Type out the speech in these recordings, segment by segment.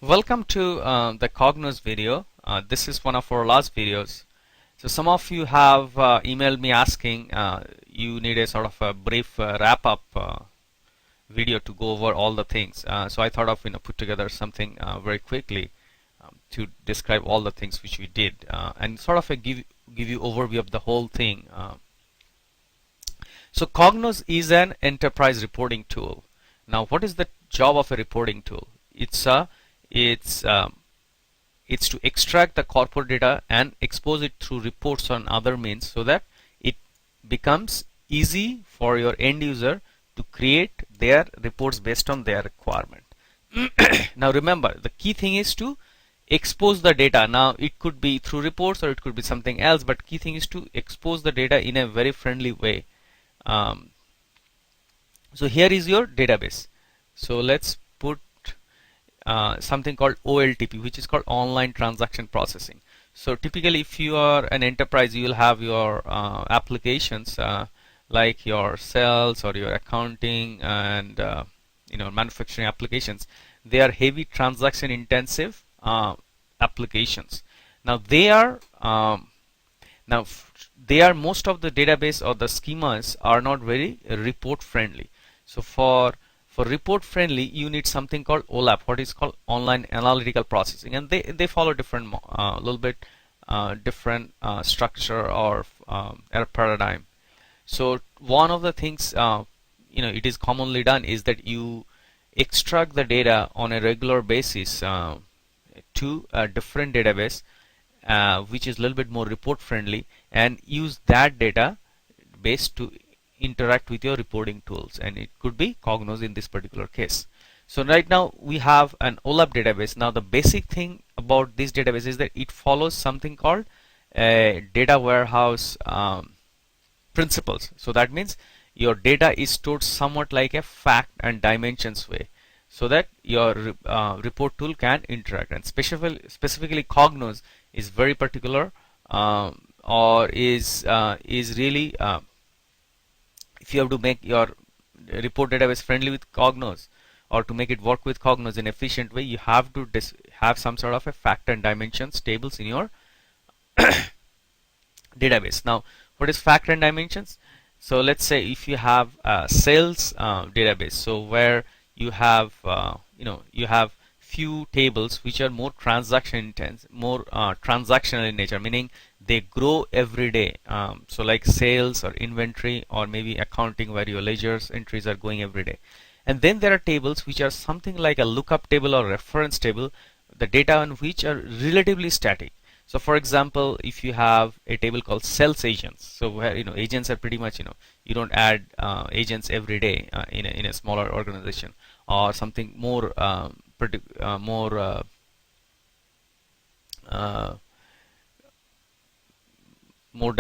Welcome to the Cognos video. This is one of our last videos. So some of you have emailed me asking you need a sort of a brief wrap-up video to go over all the things. So I thought of put together something very quickly to describe all the things which we did and sort of give you overview of the whole thing. So Cognos is an enterprise reporting tool. Now, what is the job of a reporting tool? It's it's to extract the corporate data and expose it through reports on other means so that it becomes easy for your end user to create their reports based on their requirement. Now remember, the key thing is to expose the data. Now it could be through reports or it could be something else, but key thing is to expose the data in a very friendly way. um, so here is your database. So let's put something called OLTP, which is called online transaction processing. So typically if you are an enterprise, you will have your applications like your sales or your accounting and manufacturing applications. They are heavy transaction intensive applications. Now they are most of the database or the schemas are not very report friendly. So for report friendly, you need something called OLAP, what is called online analytical processing, and they follow different little bit different structure or paradigm. So one of the things it is commonly done is that you extract the data on a regular basis to a different database which is a little bit more report friendly, and use that data base to interact with your reporting tools, and it could be Cognos in this particular case. So right now we have an OLAP database. Now the basic thing about this database is that it follows something called a data warehouse principles. So that means your data is stored somewhat like a fact and dimensions way, so that your report tool can interact. And specifically Cognos is very particular, or is really if you have to make your report database friendly with Cognos, or to make it work with Cognos in an efficient way, you have to have some sort of a fact and dimensions tables in your database. Now what is fact and dimensions? So let's say if you have a sales database, so where you have you have few tables which are more transaction intense, more transactional in nature, meaning they grow every day. So like sales or inventory or maybe accounting, where your ledgers entries are going every day. And then there are tables which are something like a lookup table or reference table, the data on which are relatively static. So for example, if you have a table called sales agents, so where agents are pretty much you don't add agents every day in a smaller organization, or something more uh, more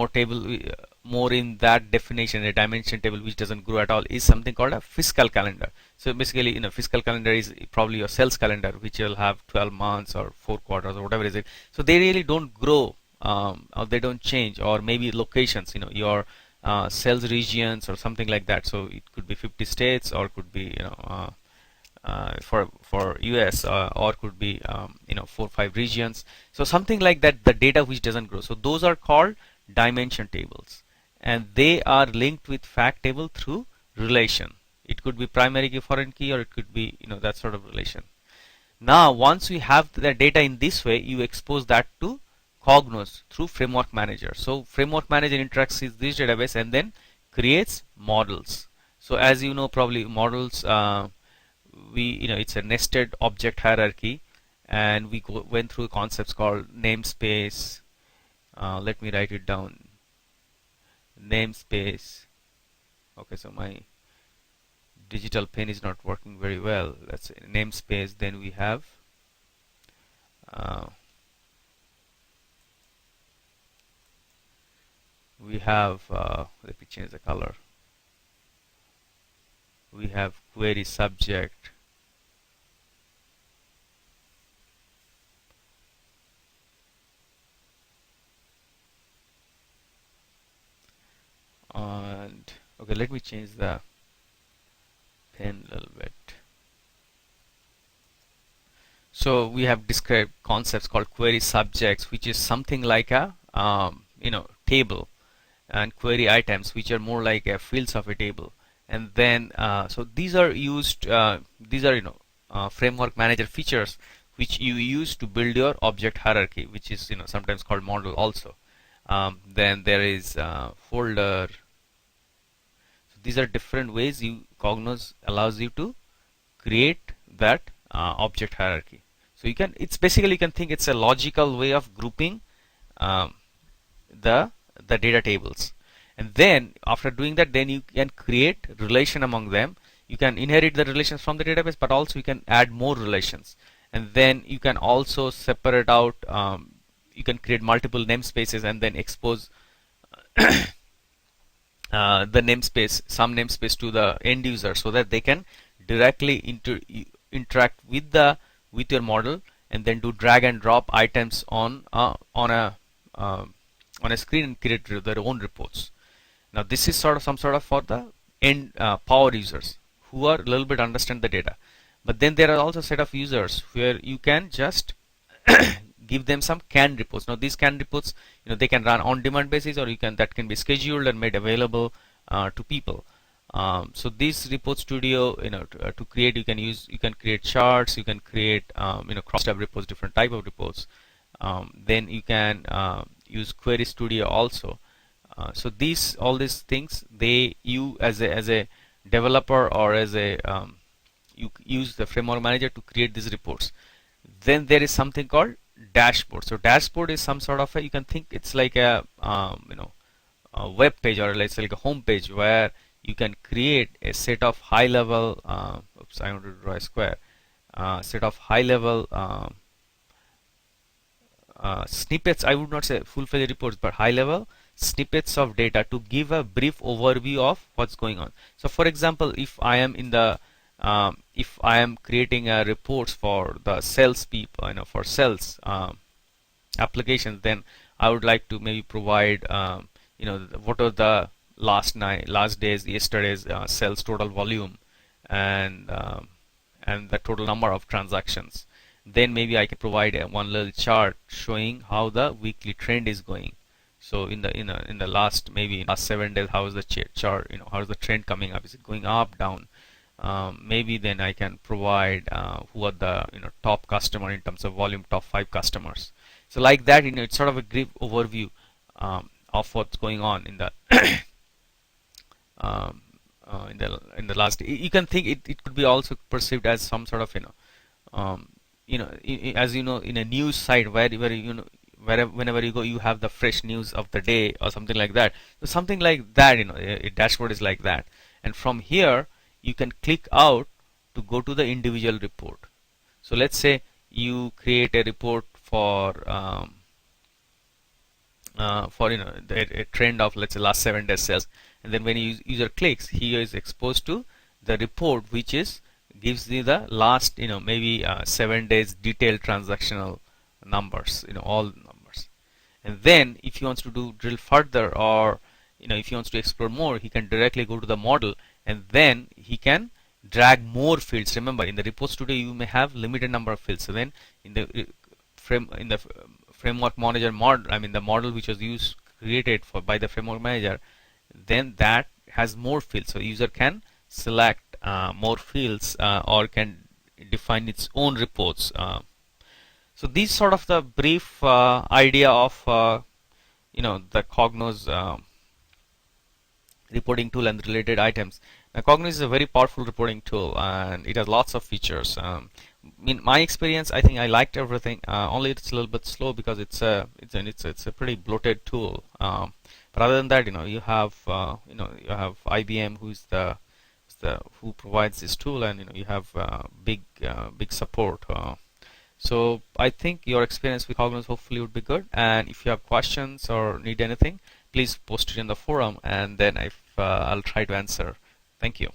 table, more in that definition, a dimension table which doesn't grow at all, is something called a fiscal calendar. So basically fiscal calendar is probably your sales calendar, which will have 12 months or 4 quarters or whatever is it. So they really don't grow, or they don't change, or maybe locations, your sales regions or something like that. So it could be 50 states, or could be for US, or could be 4 or 5 regions. So something like that, the data which doesn't grow. So those are called dimension tables, and they are linked with fact table through relation. It could be primary key, foreign key, or it could be that sort of relation. Now once we have the data in this way, you expose that to Cognos through framework manager. So framework manager interacts with this database and then creates models. So as you know, probably models, it's a nested object hierarchy, and we went through concepts called namespace. Let me write it down. Namespace. Okay, so my digital pen is not working very well. Let's say namespace. Then we have let me change the color. We have query subject. And okay, let me change the pen a little bit. So we have described concepts called query subjects, which is something like a table, and query items, which are more like fields of a table. And then so these are used. These are framework manager features which you use to build your object hierarchy, which is sometimes called model also. Then there is folder. So these are different ways Cognos allows you to create that object hierarchy. So it's basically, you can think it's a logical way of grouping um, the data tables. And then after doing that, then you can create relation among them. You can inherit the relations from the database, but also you can add more relations. And then you can also separate out, you can create multiple namespaces and then expose the namespace, some namespace to the end user, so that they can directly interact with your model, and then do drag and drop items on a screen and create their own reports. Now this is some sort of for the end power users who are a little bit understand the data. But then there are also a set of users where you can just give them some canned reports. Now these canned reports, they can run on demand basis, or that can be scheduled and made available to people. So this report studio, to create, you can create charts, you can create cross tab reports, different type of reports. Then you can use query studio also. So all these things, you as a developer, or as a you use the framework manager to create these reports. Then there is something called dashboard. So dashboard is some sort of you can think it's like a a web page, or let's say like a home page, where you can create a set of high level oops, I want to draw a square, set of high level snippets. I would not say full-fledged reports, but high level snippets of data to give a brief overview of what's going on. So for example, if I am creating reports for the sales people, for sales applications, then I would like to maybe provide what are the last days, yesterday's sales total volume, and the total number of transactions. Then maybe I can provide one little chart showing how the weekly trend is going. So in the last 7 days, how is the chart, how is the trend coming up? Is it going up, down? Maybe then I can provide who are the top customer in terms of volume, top 5 customers. So like that, it's sort of a brief overview of what's going on in the in the last. You can think it could be also perceived as some sort of as in a news site, where whenever you go, you have the fresh news of the day or something like that. So something like that, a dashboard is like that. And from here, you can click out to go to the individual report. So let's say you create a report for a trend of, let's say, last 7 days sales, and then when user clicks, he is exposed to the report, which gives you the last 7 days detailed transactional numbers, all numbers. And then if he wants to drill further, or if he wants to explore more, he can directly go to the model, and then he can drag more fields. Remember, in the report studio you may have limited number of fields. So then in the framework manager model, the model which was created by the framework manager, then that has more fields. So user can select more fields, or can define its own reports. So these sort of the brief idea of the Cognos reporting tool and related items. Now, Cognos is a very powerful reporting tool, and it has lots of features. In my experience, I think I liked everything. Only it's a little bit slow because it's a pretty bloated tool. But other than that, you have IBM, who provides this tool, and you have big support. So I think your experience with Cognos hopefully would be good. And if you have questions or need anything, please post it in the forum, and then I'll try to answer. Thank you.